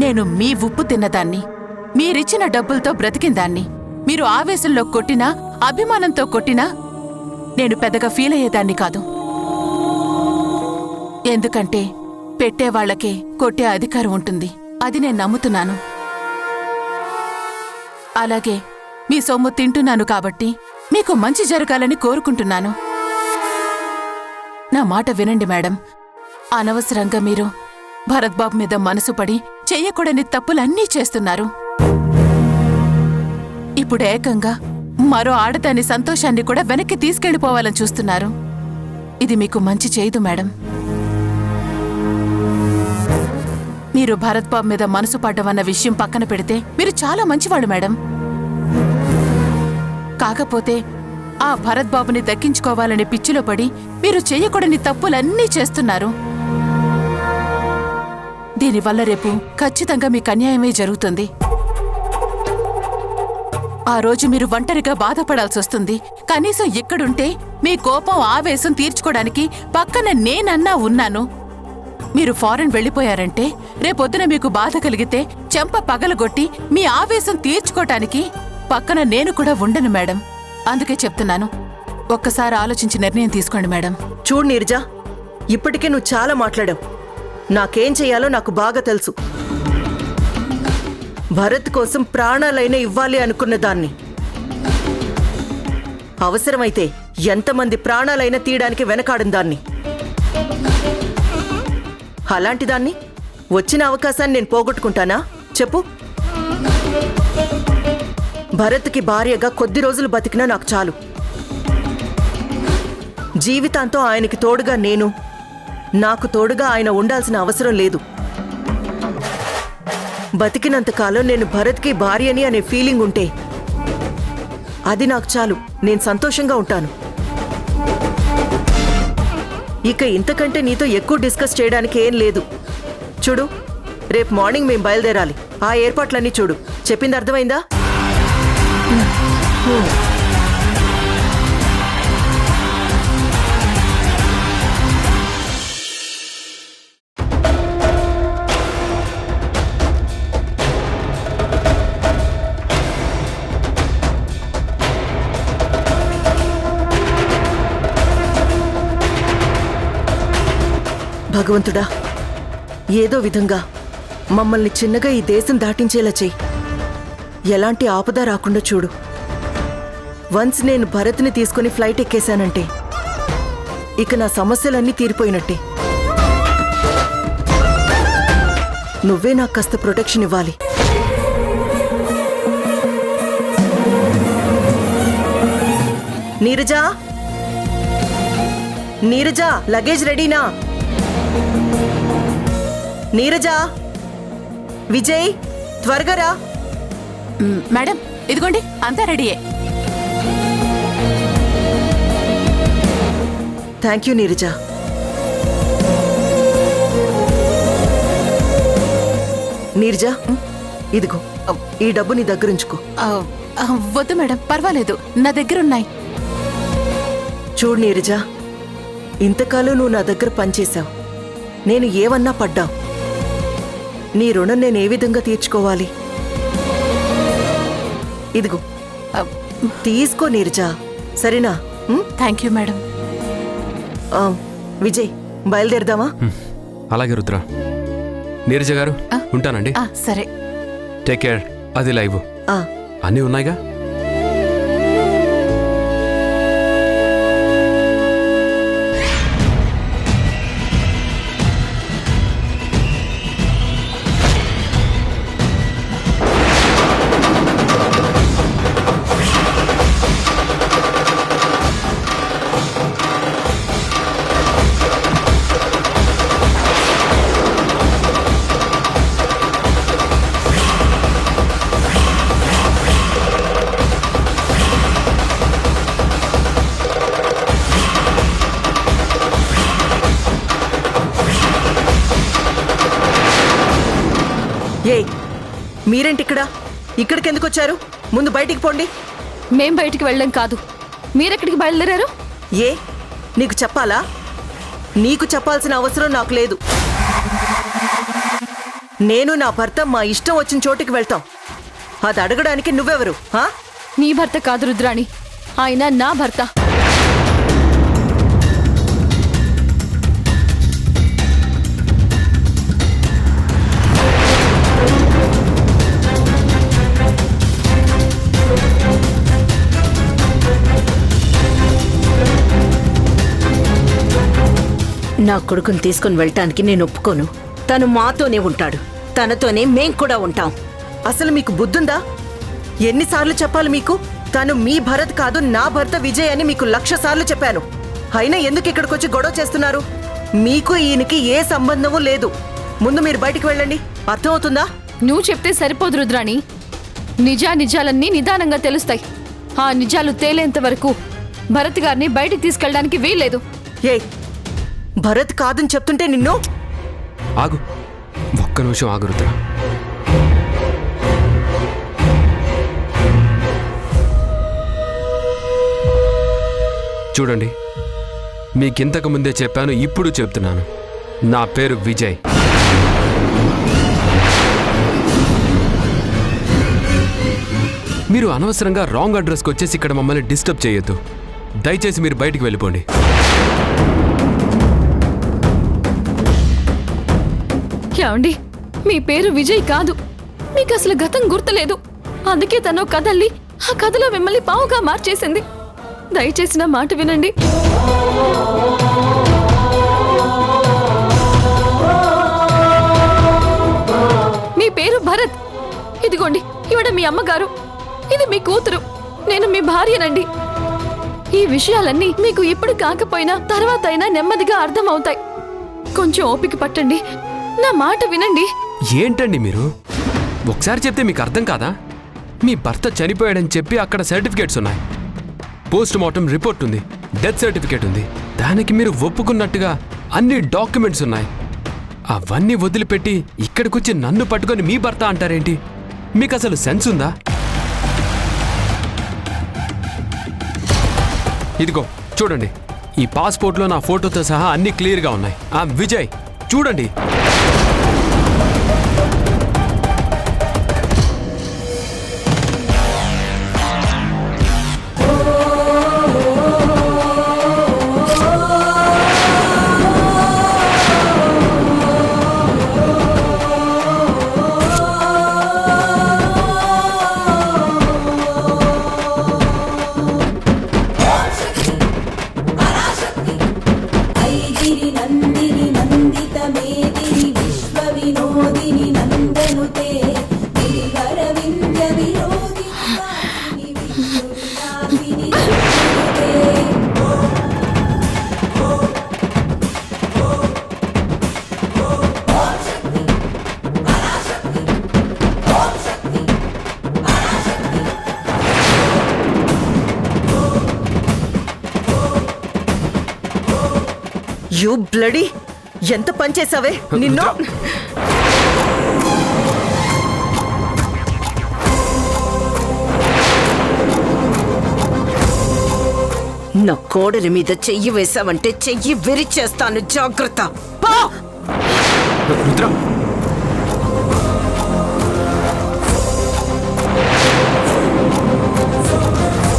నేను మీ ఉప్పు తిన్నదాన్ని, మీరిచ్చిన డబ్బులతో బ్రతికిందాన్ని. మీరు ఆవేశంలో కొట్టినా, అభిమానంతో కొట్టినా నేను పెద్దగా ఫీల్ అయ్యేదాన్ని కాదు. ఎందుకంటే పెట్టేవాళ్లకే కొట్టే అధికారం ఉంటుంది. అది నేను నమ్ముతున్నాను. అలాగే మీ సొమ్ము తింటున్నాను కాబట్టి మీకు మంచి జరగాలని కోరుకుంటున్నాను. నా మాట వినండి మేడం. అనవసరంగా మీరు భరత్ బాబు మీద మనసు పడి చెయ్యకూడని తప్పులన్నీ చేస్తున్నారు. ఇప్పుడు ఏకంగా మరో ఆడదాని సంతోషాన్ని కూడా వెనక్కి తీసుకెళ్లిపోవాలని చూస్తున్నారు. ఇది మీకు మంచి చేయదు మేడం. మీరు భరత్ బాబు మీద మనసు పడ్డమన్న విషయం పక్కన పెడితే మీరు చాలా మంచివాడు మేడం. కాకపోతే ఆ భరత్ బాబుని దక్కించుకోవాలనే పిచ్చిలో పడి మీరు చెయ్యకూడని తప్పులన్నీ చేస్తున్నారు. దీనివల్ల రేపు ఖచ్చితంగా మీకు అన్యాయమే జరుగుతుంది. ఆ రోజు మీరు ఒంటరిగా బాధపడాల్సొస్తుంది. కనీసం ఇక్కడుంటే మీ కోపం ఆవేశం తీర్చుకోవడానికి పక్కన నేనన్నా ఉన్నాను. మీరు ఫారెన్ వెళ్ళిపోయారంటే రేపొద్దున మీకు బాధ కలిగితే చెంప పగలగొట్టి మీ ఆవేశం తీర్చుకోవటానికి పక్కన నేను కూడా ఉండను మేడం. అందుకే చెప్తున్నాను, ఒక్కసారి ఆలోచించి నిర్ణయం తీసుకోండి మేడం. చూడు నీరజా, ఇప్పటికే నువ్వు చాలా మాట్లాడావు. నాకేం చెయ్యాలో నాకు బాగా తెలుసు. భరత్ కోసం ప్రాణాలైనా ఇవ్వాలి అనుకున్న దాన్ని, అవసరమైతే ఎంతమంది ప్రాణాలైనా తీయడానికి వెనకాడిన దాన్ని, అలాంటి దాన్ని వచ్చిన అవకాశాన్ని నేను పోగొట్టుకుంటానా చెప్పు? భరత్కి భార్యగా కొద్ది రోజులు బతికినా నాకు చాలు. జీవితాంతం ఆయనకి తోడుగా నేను, నాకు తోడుగా ఆయన ఉండాల్సిన అవసరం లేదు. బతికినంతకాలం నేను భరత్కి భార్యని అనే ఫీలింగ్ ఉంటే అది నాకు చాలు. నేను సంతోషంగా ఉంటాను. ఇక ఇంతకంటే నీతో ఎక్కువ డిస్కస్ చేయడానికి ఏం లేదు. చూడు, రేపు మార్నింగ్ మేం బయలుదేరాలి. ఆ ఏర్పాట్లన్నీ చూడు. చెప్పింది అర్థమైందా? భగవంతుడా, ఏదో విధంగా మమ్మల్ని చిన్నగా ఈ దేశం దాటించేలా చెయ్యి. ఎలాంటి ఆపద రాకుండా చూడు. వన్స్ నేను భరత్ని తీసుకుని ఫ్లైట్ ఎక్కేశానంటే ఇక నా సమస్యలన్నీ తీరిపోయినట్టే. నువ్వే నాకు కాస్త ప్రొటెక్షన్ ఇవ్వాలి. నీరజా, నీరజా, లగేజ్ రెడీనా? నీరజా, విజయ్, త్వరగా రా. మేడం, ఇదిగోండి, అంతా రెడీయే. Thank you Neeraja. నీరజా, ఇదిగో ఈ డబ్బు నీ దగ్గరుంచుకో. వద్దు మేడం, పర్వాలేదు, నా దగ్గరున్నాయి. చూడు నీరజా, ఇంతకాలం నువ్వు నా దగ్గర పనిచేశావు. నేను ఏమన్నా పడ్డావు. నీ రుణం నేను ఏ విధంగా తీర్చుకోవాలి? ఇదిగో తీసుకో నీరజా, సరేనా? Thank you madam. విజయ్, బయలుదేరదామా? అలాగే రుద్ర. నీరజ గారు, ఉంటానండి. సరే, టేక్ కేర్. అది లైవ్ అన్నీ ఉన్నాయిగా. ఏయ్, మీరేంటిక్కడ? ఇక్కడికెందుకు వచ్చారు? ముందు బయటికి పోండి. మేం బయటికి వెళ్ళం కాదు, మీరెక్కడికి బయలుదేరారు? ఏ, నీకు చెప్పాలా? నీకు చెప్పాల్సిన అవసరం నాకు లేదు. నేను నా భర్త మా ఇష్టం వచ్చిన చోటికి వెళ్తాం. అది అడగడానికి నువ్వెవరు? నీ భర్త కాదు రుద్రాణి, ఆయన నా భర్త. నా కొడుకుని తీసుకుని వెళ్ళటానికి నేను ఒప్పుకోను. తను మాతోనే ఉంటాడు, తనతోనే మేం కూడా ఉంటాం. అసలు మీకు బుద్ధుందా? ఎన్నిసార్లు చెప్పాలి మీకు? తను మీ భరత్ కాదు, నా భర్త విజయ్ అని మీకు 1,00,000 సార్లు చెప్పాను. అయినా ఎందుకు ఇక్కడికొచ్చి గొడవ చేస్తున్నారు? మీకు ఈయనకి ఏ సంబంధమూ లేదు. ముందు మీరు బయటికి వెళ్ళండి. అర్థమవుతుందా? నువ్వు చెప్తే సరిపోదు రుద్రాణి. నిజాలన్నీ నిదానంగా తెలుస్తాయి. ఆ నిజాలు తేలేంత వరకు భరత్ గారిని బయటికి తీసుకెళ్ళడానికి వీల్లేదు. ఏ భరత్ కాదని చెప్తుంటే నిన్ను ఆగు, ఒక్క నిమిషం ఆగు రుద్ర. చూడండి, మీకింతకు ముందే చెప్పాను, ఇప్పుడు చెప్తున్నాను. నా పేరు విజయ్. మీరు అనవసరంగా రాంగ్ అడ్రస్కి వచ్చేసి ఇక్కడ మమ్మల్ని డిస్టర్బ్ చేయొద్దు. దయచేసి మీరు బయటికి వెళ్ళిపోండి. ఏమండి, మీ పేరు విజయ్ కాదు. మీకు అసలు గతం గుర్తులేదు. అందుకే తను కథల్ని ఆ కథలో మిమ్మల్ని పావుగా మార్చేసింది. దయచేసి నా మాట వినండి. మీ పేరు భరత్. ఇదిగోండి, ఇవిడ మీ అమ్మగారు, ఇది మీ కూతురు, నేను మీ భార్యనండి. ఈ విషయాలన్నీ మీకు ఇప్పుడు కాకపోయినా తర్వాత అయినా నెమ్మదిగా అర్థమవుతాయి. కొంచెం ఓపిక పట్టండి, నా మాట వినండి. ఏంటండి మీరు? ఒకసారి చెప్తే మీకు అర్థం కాదా? మీ భర్త చనిపోయాడని చెప్పి అక్కడ సర్టిఫికేట్స్ ఉన్నాయి, పోస్ట్ మార్టం రిపోర్ట్ ఉంది, డెత్ సర్టిఫికేట్ ఉంది. దానికి మీరు ఒప్పుకున్నట్టుగా అన్ని డాక్యుమెంట్స్ ఉన్నాయి. అవన్నీ వదిలిపెట్టి ఇక్కడికొచ్చి నన్ను పట్టుకొని మీ భర్త అంటారేంటి? మీకు అసలు సెన్స్ ఉందా? ఇదిగో చూడండి, ఈ పాస్పోర్ట్లో నా ఫోటోతో సహా అన్ని క్లియర్గా ఉన్నాయి. ఆ విజయ్ చూడండి. You bloody! ఎంత పని చేసావే నిన్ను! నా కోడలి మీద చెయ్యి వేశావంటే చెయ్యి విరిచేస్తాను, జాగ్రత్త. రుద్ర